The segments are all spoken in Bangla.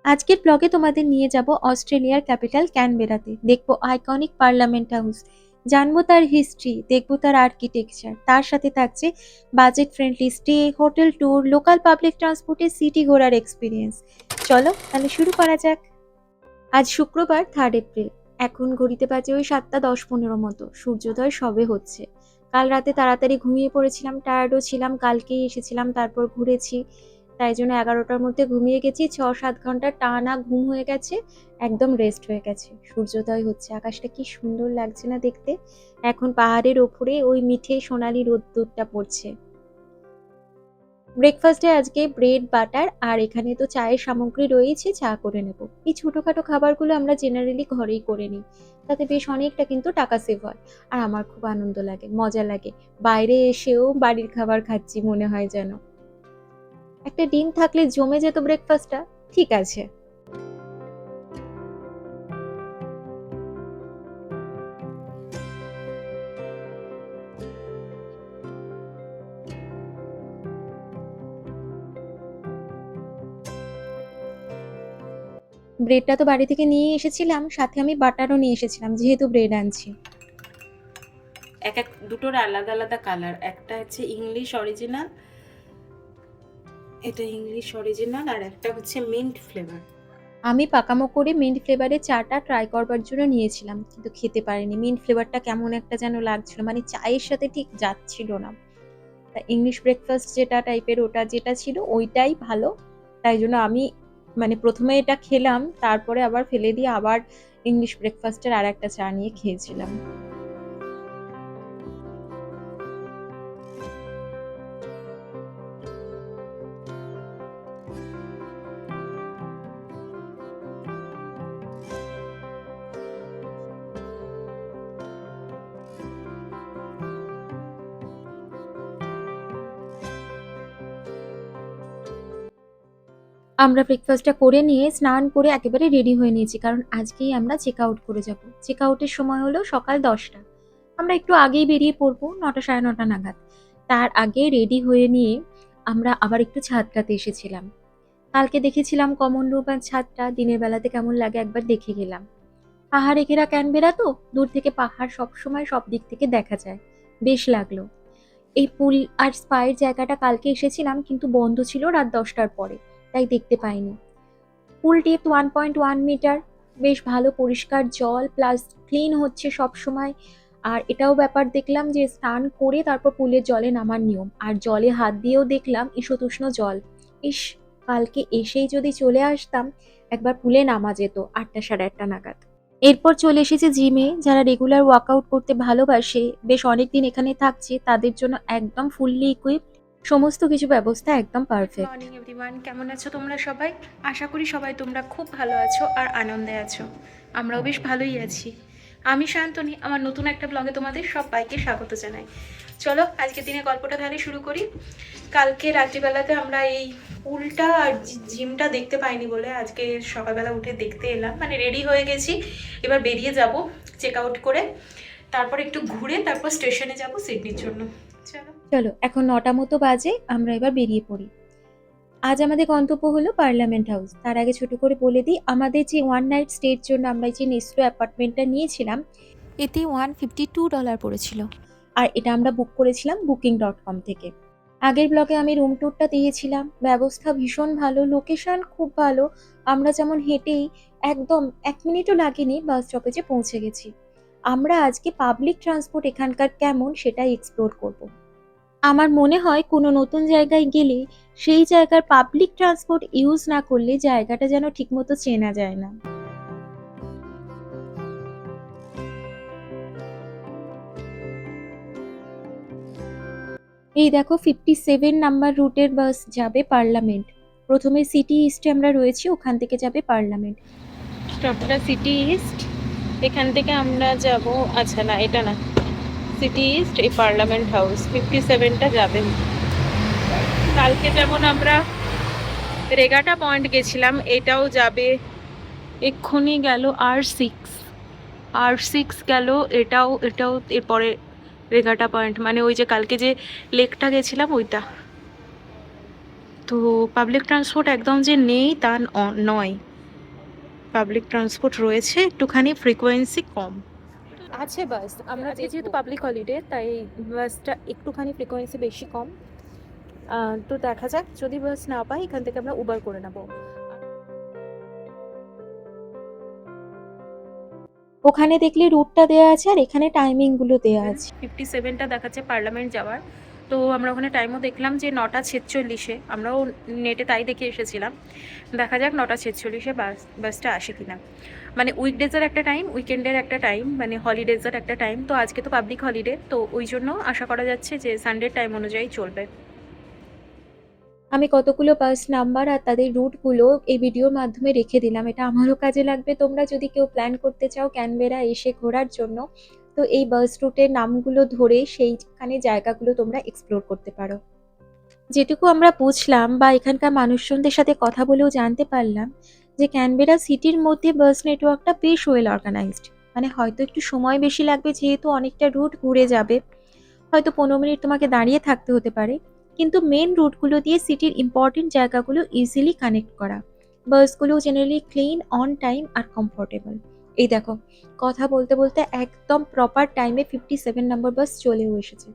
আজকের ব্লগে তোমাদের নিয়ে যাব অস্ট্রেলিয়ার ক্যাপিটাল ক্যানবেরাতে। দেখবো আইকনিক পার্লামেন্ট হাউস, জানবো তার হিস্ট্রি, দেখবো তার আর্কিটেকচার। তার সাথে থাকছে budget friendly stay, hotel tour, local public ট্রান্সপোর্টে সিটি ঘোরার এক্সপিরিয়েন্স। চলো তাহলে শুরু করা যাক। আজ শুক্রবার 3 এপ্রিল। এখন ঘড়িতে বাজে ওই 7:10-15 মতো। সূর্যোদয় সবে হচ্ছে। কাল রাতে তাড়াতাড়ি ঘুমিয়ে পড়েছিলাম, টায়ার্ডও ছিলাম, কালকেই এসেছিলাম, তারপর ঘুরেছি। তাই জন্য 11টার মধ্যে ঘুমিয়ে গেছি। 6-7 ঘন্টা টানা ঘুম হয়ে গেছে, একদম রেস্ট হয়ে গেছে। সূর্যোদয় হচ্ছে, আকাশটা কি সুন্দর লাগছে না দেখতে। এখন পাহাড়ের ওপরে ওই মিঠে সোনালি রোদ্দুরটা পড়ছে। ব্রেকফাস্টে আজকে ব্রেড বাটার, আর এখানে তো চায়ের সামগ্রী রয়েছে, চা করে নেব। এই ছোটখাটো খাবারগুলো আমরা জেনারেলি ঘরেই করে নিই, তাতে বেশ অনেকটা কিন্তু টাকা সেভ হয়। আর আমার খুব আনন্দ লাগে, মজা লাগে। বাইরে এসেও বাড়ির খাবার খাচ্ছি মনে হয় যেন। একটা ডিম থাকলে জমে যেত ব্রেকফাস্টটা। ঠিক আছে। ব্রেডটা তো বাড়ি থেকে নিয়ে এসেছিলাম, সাথে আমি বাটারও নিয়ে এসেছিলাম যেহেতু ব্রেড আনছি। দুটোর আলাদা আলাদা কালার, একটা হচ্ছে ইংলিশ অরিজিনাল, এটা ইংলিশ অরিজিনাল, আর একটা হচ্ছে মিন্ট ফ্লেভার। আমি পাকামো করে মিন্ট ফ্লেভারের চাটা ট্রাই করবার জন্য নিয়েছিলাম, কিন্তু খেতে পারিনি। মিন্ট ফ্লেভারটা কেমন একটা যেন লাগছিল, মানে চায়ের সাথে ঠিক যাচ্ছিল না। তা ইংলিশ ব্রেকফাস্ট যেটা টাইপের, ওটা যেটা ছিল ওইটাই ভালো। তাই জন্য আমি মানে প্রথমে এটা খেলাম, তারপরে আবার ফেলে দিয়ে আবার ইংলিশ ব্রেকফাস্টের আর একটা চা নিয়ে খেয়েছিলাম। আমরা ব্রেকফাস্টটা করে নিয়ে স্নান করে একেবারে রেডি হয়ে নিয়েছি, কারণ আজকেই আমরা চেক আউট করে যাব। চেক আউটের সময় হলো সকাল 10টা। আমরা একটু আগেই বেরিয়ে পড়বো, 9টা 9:30 নাগাদ। তার আগে রেডি হয়ে নিয়ে আমরা আবার একটু ছাদটাতে এসেছিলাম। কালকে দেখেছিলাম কমন রুম আর ছাদটা দিনের বেলাতে কেমন লাগে একবার দেখে গেলাম। পাহাড়ে ঘেরা ক্যানবেরা তো, দূর থেকে পাহাড় সবসময় সব দিক থেকে দেখা যায়। বেশ লাগলো। এই পুল আর স্পায়ের জায়গাটা কালকে এসেছিলাম, কিন্তু বন্ধ ছিল রাত 10টার পরে, তাই দেখতে পাইনি। পুল ডেপথ 1.1 মিটার। বেশ ভালো পরিষ্কার জল, প্লাস ক্লিন হচ্ছে সব সময়। আর এটাও ব্যাপার দেখলাম যে স্নান করে তারপর পুলের জলে নামার নিয়ম, আর জলে হাত দিয়েও দেখলাম ঈষদুষ্ণ জল। ইস, কালকে এসেই যদি চলে আসতাম, একবার পুলে নামা যেত 8টা 8:30 নাগাদ। এরপর চলে এসেছে জিমে। যারা রেগুলার ওয়ার্কআউট করতে ভালোবাসে, বেশ অনেকদিন এখানে থাকছে, তাদের জন্য একদম ফুললি ইকুইপড। সমস্ত কিছু ব্যবস্থা একদম পারফেক্ট। মর্নিং এভরিওয়ান, কেমন আছো তোমরা সবাই? আশা করি সবাই তোমরা খুব ভালো আছো আর আনন্দে আছো। আমরাও বেশ ভালোই আছি। আমি শান্তনী, আমার নতুন একটা ব্লগে তোমাদের সবাইকে স্বাগত জানাই। চলো আজকের দিনে গল্পটা তাহলে শুরু করি। কালকে রাত্রিবেলাতে আমরা এই পুলটা আর জিমটা দেখতে পাইনি বলে আজকে সকালবেলা উঠে দেখতে এলাম, মানে রেডি হয়ে গেছি। এবার বেরিয়ে যাব চেক আউট করে, তারপর একটু ঘুরে তারপর স্টেশনে যাব সিডনির জন্য। চলো চলো, এখন 9টা মতো বাজে, আমরা এবার বেরিয়ে পড়ি। আজ আমাদের গন্তব্য হলো পার্লামেন্ট হাউস। তার আগে ছোট করে বলে দিই, আমাদের যে ওয়ান নাইট স্টের জন্য আমরা যে নেস্টো অ্যাপার্টমেন্টটা নিয়েছিলাম, এতে $152 পড়েছিল। আর এটা আমরা বুক করেছিলাম booking.com থেকে। আগের ব্লগে আমি রুম ট্যুরটা দিয়েছিলাম। ব্যবস্থা ভীষণ ভালো, লোকেশন খুব ভালো। আমরা যেমন হেঁটেই একদম 1 মিনিটও লাগেনি বাস স্টপেজে পৌঁছে গেছি। আমরা আজকে পাবলিক ট্রান্সপোর্ট এখানকার কেমন সেটাই এক্সপ্লোর করব। আমার মনে হয় কোনো নতুন জায়গায় গেলে সেই জায়গার পাবলিক ট্রান্সপোর্ট ইউজ না করলে জায়গাটা যেন ঠিকমতো চেনা যায় না। এই দেখো, 57 নাম্বার রুটের বাস যাবে পার্লামেন্ট। প্রথমে সিটি ইস্টে আমরা রয়েছি, ওখান থেকে যাবে পার্লামেন্ট। স্টপটা সিটি ইস্ট, এখান থেকে আমরা যাব, আচ্ছা না এটা না, সিটি ইস্ট এই পার্লামেন্ট হাউস 57টা যাবে। কালকে যেমন আমরা রেগাটা পয়েন্ট গেছিলাম, এটাও যাবে। এক্ষুনি গেল আর সিক্স গেল, এটাও এটাও এরপরে রেগাটা পয়েন্ট, মানে ওই যে কালকে যে লেকটা গেছিলাম ওইটা। তো পাবলিক ট্রান্সপোর্ট একদম যে নেই তা নয়। পাবলিক ট্রান্সপোর্ট রয়েছে, একটুখানি ফ্রিকোয়েন্সি কম আছে বাস। আমরা যেহেতু পাবলিক হলিডে তাই বাসটা একটুখানি ফ্রিকোয়েন্সি বেশি কম। তো দেখা যাক, যদি বাস না পাই এখান থেকে আমরা উবার করে নেব। ওখানে দেখলে রুটটা দেওয়া আছে আর এখানে টাইমিংগুলো দেওয়া আছে। 57টা দেখাচ্ছে পার্লামেন্ট যাওয়ার। তো আমরা ওখানে টাইমও দেখলাম যে 9:46। আমরাও নেটে তাই দেখে এসেছিলাম। দেখা যাক 9:46 বাসটা আসে কিনা। মানে উইকডেজের একটা টাইম, উইকেন্ডের একটা টাইম, মানে হলিডেজের একটা টাইম। তো আজকে তো পাবলিক হলিডে, তো ওই জন্য আশা করা যাচ্ছে যে সানডের টাইম অনুযায়ী চলবে। আমি কতগুলো বাস নাম্বার আর তাদের রুটগুলো এই ভিডিওর মাধ্যমে রেখে দিলাম। এটা আমারও কাজে লাগবে। তোমরা যদি কেউ প্ল্যান করতে চাও ক্যানবেরা এসে ঘোরার জন্য, তো এই বাস রুটের নামগুলো ধরে সেইখানে জায়গাগুলো তোমরা এক্সপ্লোর করতে পারো। যেটুকু আমরা বুঝলাম বা এখানকার মানুষজনদের সাথে কথা বলেও জানতে পারলাম যে ক্যানবেরা সিটির মধ্যে বাস নেটওয়ার্কটা বেশ ওয়েল অর্গানাইজড। মানে হয়তো একটু সময় বেশি লাগবে যেহেতু অনেকটা রুট ঘুরে যাবে, হয়তো 15 মিনিট তোমাকে দাঁড়িয়ে থাকতে হতে পারে, কিন্তু মেন রুটগুলো দিয়ে সিটির ইম্পর্টেন্ট জায়গাগুলো ইজিলি কানেক্ট করা। বাসগুলো জেনারেলি ক্লিন, অন টাইম আর কমফোর্টেবল। এই দেখো, কথা বলতে বলতে একদম প্রপার টাইমে 57 নম্বর বাস চলেও এসেছে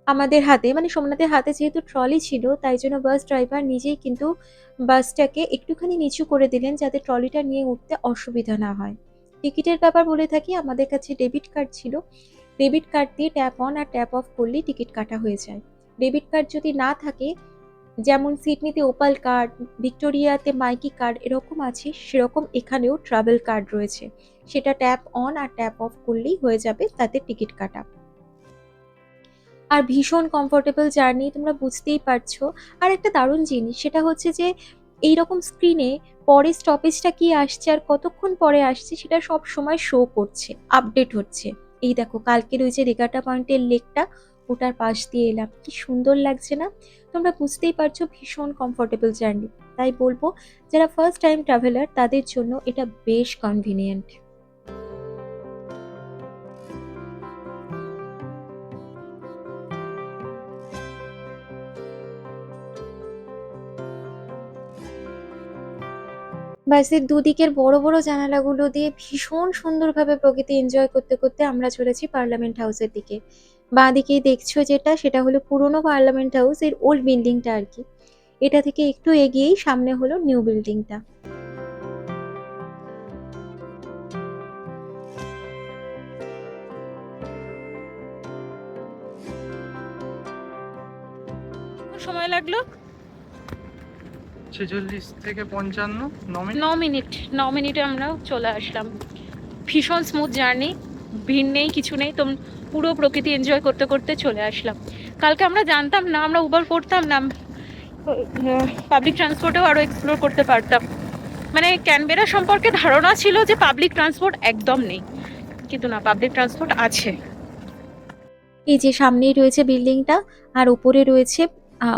আমাদের হাতে। মানে সোমনাথের হাতে যেহেতু ট্রলি ছিল তাই জন্য বাস ড্রাইভার নিজেই কিন্তু বাসটাকে একটুখানি নিচু করে দিলেন যাতে ট্রলিটা নিয়ে উঠতে অসুবিধা না হয়। টিকিটের ব্যাপার বলে থাকি, আমাদের কাছে ডেবিট কার্ড ছিল। ডেবিট কার্ড দিয়ে ট্যাপ অন আর ট্যাপ অফ করলেই টিকিট কাটা হয়ে যায়। ডেবিট কার্ড যদি না থাকে, যেমন সিডনিতে ওপাল কার্ড, ভিক্টোরিয়াতে মাইকি কার্ড এরকম আছে, সেরকম এখানেও ট্রাভেল কার্ড রয়েছে। সেটা ট্যাপ অন আর ট্যাপ অফ করলেই হয়ে যাবে তাতে টিকিট কাটা। আর ভীষণ কমফোর্টেবল জার্নি, তোমরা বুঝতেই পারছো। আর একটা দারুণ জিনিস সেটা হচ্ছে যে এইরকম স্ক্রিনে পরে স্টপেজটা কি আসছে আর কতক্ষণ পরে আসছে সেটা সব সময় শো করছে, আপডেট হচ্ছে। এই দেখো, কালকের ওই যে রেগাটা পয়েন্টের লেকটা, ওটার পাশ দিয়ে এলাম, কি সুন্দর লাগছে না? তোমরা বুঝতেই পারছো ভীষণ কমফোর্টেবল জার্নি। তাই বলবো যারা ফার্স্ট টাইম ট্রাভেলার তাদের জন্য এটা বেশ কনভিনিয়েন্ট। বাসের দুদিকের বড় বড় জানালাগুলো দিয়ে ভীষণ সুন্দরভাবে প্রকৃতি এনজয় করতে করতে আমরা চলেছি পার্লামেন্ট হাউসের দিকে। বাঁ দিকেই দেখছো যেটা, সেটা হলো পুরোনো পার্লামেন্ট হাউস, এর ওল্ড বিল্ডিংটা আর কি। এটা থেকে একটু এগিয়েই সামনে হলো নিউ বিল্ডিংটা। সময় লাগলো 46 থেকে 55, 9 মিনিট। 9 মিনিট। 9 মিনিটে আমরা চলে আসলাম। ভীষণ স্মুথ জার্নি, ভিড় নেই, কিছু নেই, তো পুরো প্রকৃতি এনজয় করতে করতে চলে আসলাম। কালকে আমরা জানতাম না, আমরা উবার করতাম না, পাবলিক ট্রান্সপোর্টেও আরও এক্সপ্লোর করতে পারতাম। মানে ক্যানবেরা সম্পর্কে ধারণা ছিল যে পাবলিক ট্রান্সপোর্ট একদম নেই, কিন্তু না, পাবলিক ট্রান্সপোর্ট আছে। এই যে সামনেই রয়েছে বিল্ডিংটা, আর উপরে রয়েছে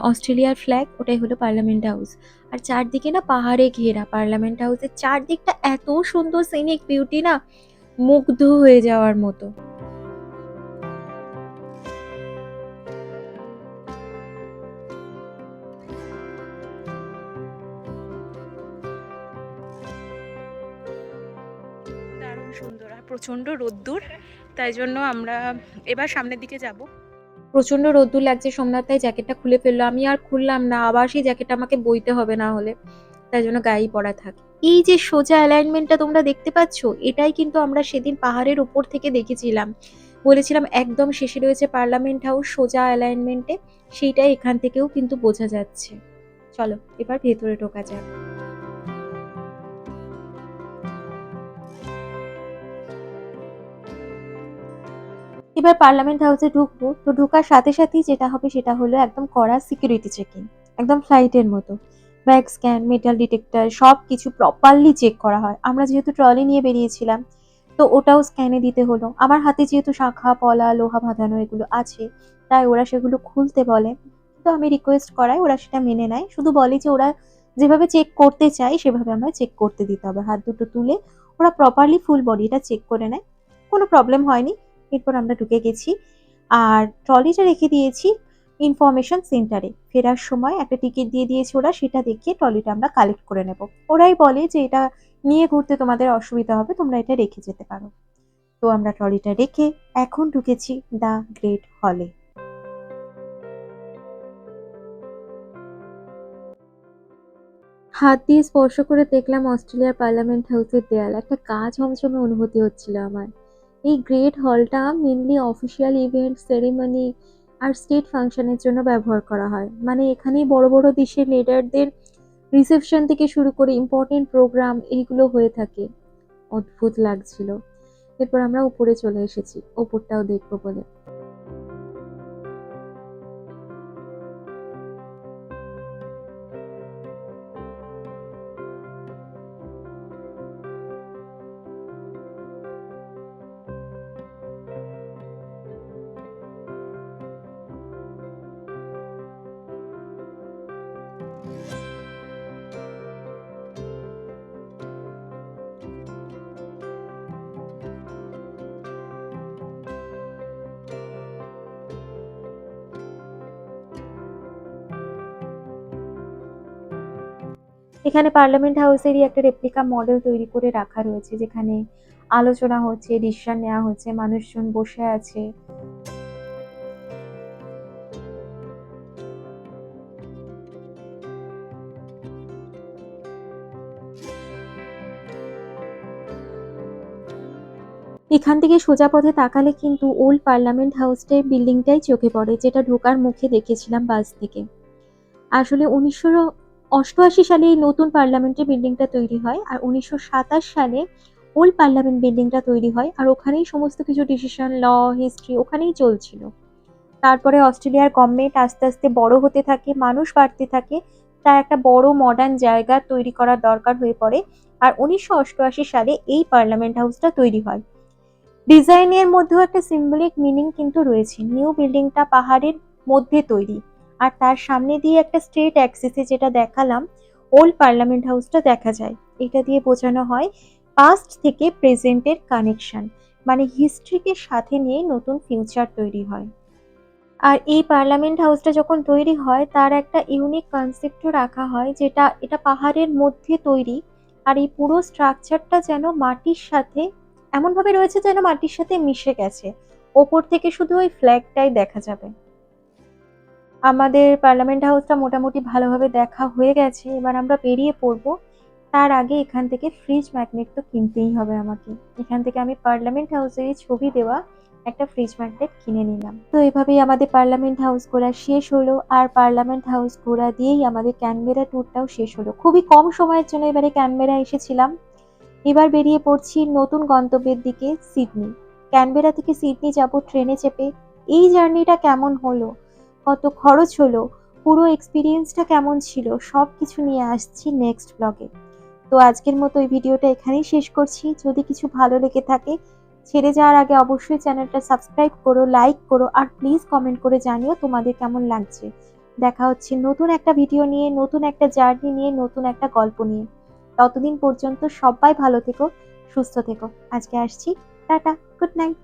অস্ট্রেলিয়ার ফ্ল্যাগ, ওটাই হলো পার্লামেন্ট হাউস। আর চারদিকে না পাহাড়ে ঘেরা পার্লামেন্ট হাউসের চারদিকটা, এত সুন্দর সিনিক বিউটি না, মুগ্ধ হয়ে যাওয়ার মতো। দারুণ সুন্দর আর প্রচণ্ড রোদ্দুর, তাই জন্য আমরা এবার সামনের দিকে যাব। প্রচন্ড রোদ্দুর লাগছে, সোমনাথ তাই জ্যাকেটটা খুলে ফেললো। আমি আর খুললাম না, আবার সেই জ্যাকেটটা আমাকে বইতে হবে না হলে, তাই জন্য গায়েই পরা থাকে। এই যে সোজা অ্যালাইনমেন্টটা তোমরা দেখতে পাচ্ছ, এটাই কিন্তু আমরা সেদিন পাহাড়ের উপর থেকে দেখেছিলাম। বলেছিলাম একদম শেষে রয়েছে পার্লামেন্ট হাউস সোজা অ্যালাইনমেন্টে, সেইটাই এখান থেকেও কিন্তু বোঝা যাচ্ছে। চলো এবার ভেতরে ঢোকা যাক। এবার পার্লামেন্ট হাউসে ঢুকবো, তো ঢোকার সাথে সাথেই যেটা হবে সেটা হলো একদম কড়া সিকিউরিটি চেকিং, একদম ফ্লাইটের মতো। ব্যাগ স্ক্যান, মেটাল ডিটেক্টর সব কিছু প্রপারলি চেক করা হয়। আমরা যেহেতু ট্রলি নিয়ে বেরিয়েছিলাম, তো ওটাও স্ক্যানে দিতে হলো। আমার হাতে যেহেতু শাঁখা পলা লোহা বাঁধানো এগুলো আছে, তাই ওরা সেগুলো খুলতে বলে। তো আমি রিকোয়েস্ট করাই, ওরা সেটা মেনে নেয়। শুধু বলে যে ওরা যেভাবে চেক করতে চায় সেভাবে আমরা চেক করতে দিতে হবে। হাত দুটো তুলে ওরা প্রপারলি ফুল বডিটা চেক করে নেয়, কোনো প্রবলেম হয়নি। এরপর আমরা ঢুকে গেছি আর ট্রলিটা রেখে দিয়েছি ইনফরমেশন সেন্টারে। ফেরার সময় একটা টিকিট দিয়ে দিয়েছে ওরা, সেটা দেখিয়ে ট্রলিটা আমরা কালেক্ট করে নেব। ওরাই বলে যে এটা নিয়ে ঘুরতে তোমাদের অসুবিধা হবে, তোমরা এটা রেখে যেতে পারো। তো আমরা ট্রলিটা রেখে এখন ঢুকেছি দ্য গ্রেট হলে। হাত দিয়ে স্পর্শ করে দেখলাম অস্ট্রেলিয়ার পার্লামেন্ট হাউসের দেয়াল। একটা গা ছমছমে অনুভূতি হচ্ছিল আমার। এই গ্রেট হলটা মেনলি অফিসিয়াল ইভেন্ট, সেরিমনি আর স্টেট ফাংশনের জন্য ব্যবহার করা হয়। মানে এখানেই বড় বড় দেশের লিডারদের রিসেপশন থেকে শুরু করে ইম্পর্টেন্ট প্রোগ্রাম এইগুলো হয়ে থাকে। অদ্ভুত লাগছিল। এরপর আমরা উপরে চলে এসেছি ওপরটাও দেখবো বলে। এখানে পার্লামেন্ট হাউসেরই একটা রেপ্লিকা মডেল তৈরি করে রাখা রয়েছে, যেখানে আলোচনা হচ্ছে, ডিসিশন নেওয়া হচ্ছে, মানুষজন বসে আছে। এখান থেকে সোজা পথে তাকালে কিন্তু ওল্ড পার্লামেন্ট হাউসটাই বিল্ডিংটাই চোখে পড়ে, যেটা ঢোকার মুখে দেখেছিলাম বাস থেকে। আসলে 1988 সালে এই নতুন পার্লামেন্টের বিল্ডিংটা তৈরি হয়, আর 1927 সালে ওল্ড পার্লামেন্ট বিল্ডিংটা তৈরি হয়, আর ওখানেই সমস্ত কিছু ডিসিশন, ল, হিস্ট্রি ওখানেই চলছিল। তারপরে অস্ট্রেলিয়ার গভর্নমেন্ট আস্তে আস্তে বড় হতে থাকে, মানুষ বাড়তে থাকে, তার একটা বড় মডার্ন জায়গা তৈরি করার দরকার হয়ে পড়ে। আর 1988 সালে এই পার্লামেন্ট হাউসটা তৈরি হয়। ডিজাইনের মধ্যেও একটা সিম্বলিক মিনিং কিন্তু রয়েছে। নিউ বিল্ডিংটা পাহাড়ের মধ্যে তৈরি, আর তার সামনে দিয়ে একটা স্ট্রেট অ্যাক্সিসে, যেটা দেখালাম, ওল্ড পার্লামেন্ট হাউসটা দেখা যায়। এটা দিয়ে বোঝানো হয় পাস্ট থেকে প্রেজেন্টের কানেকশন, মানে হিস্ট্রিকে সাথে নিয়ে নতুন ফিউচার তৈরি হয়। আর এই পার্লামেন্ট হাউসটা যখন তৈরি হয় তার একটা ইউনিক কনসেপ্টও রাখা হয়, যেটা এটা পাহাড়ের মধ্যে তৈরি, আর এই পুরো স্ট্রাকচারটা যেন মাটির সাথে এমনভাবে রয়েছে যেন মাটির সাথে মিশে গেছে। ওপর থেকে শুধু ওই ফ্ল্যাগটাই দেখা যাবে। আমাদের পার্লামেন্ট হাউসটা মোটামুটি ভালোভাবে দেখা হয়ে গেছে, এবার আমরা বেরিয়ে পড়বো। তার আগে এখান থেকে ফ্রিজ ম্যাগনেট তো কিনতেই হবে আমাকে। এখান থেকে আমি পার্লামেন্ট হাউসেরই ছবি দেওয়া একটা ফ্রিজ ম্যাগনেট কিনে নিলাম। তো এভাবেই আমাদের পার্লামেন্ট হাউস ঘোরা শেষ হলো, আর পার্লামেন্ট হাউস ঘোরা দিয়েই আমাদের ক্যানবেরা ট্যুরটাও শেষ হলো। খুবই কম সময়ের জন্য এবারে ক্যানবেরা এসেছিলাম। এবার বেরিয়ে পড়ছি নতুন গন্তব্যের দিকে, সিডনি। ক্যানবেরা থেকে সিডনি যাব ট্রেনে চেপে। এই জার্নিটা কেমন হলো, কত খরচ হলো, পুরো এক্সপিরিয়েন্সটা কেমন ছিল, সব কিছু নিয়ে আসছি নেক্সট ব্লগে। তো আজকের মতো এই ভিডিওটা এখানেই শেষ করছি। যদি কিছু ভালো লেগে থাকে, ছেড়ে যাওয়ার আগে অবশ্যই চ্যানেলটা সাবস্ক্রাইব করো, লাইক করো, আর প্লিজ কমেন্ট করে জানিও তোমাদের কেমন লাগছে। দেখা হচ্ছে নতুন একটা ভিডিও নিয়ে, নতুন একটা জার্নি নিয়ে, নতুন একটা গল্প নিয়ে। ততদিন পর্যন্ত সবাই ভালো থেকো, সুস্থ থেকো। আজকে আসছি, টাটা, গুড নাইট।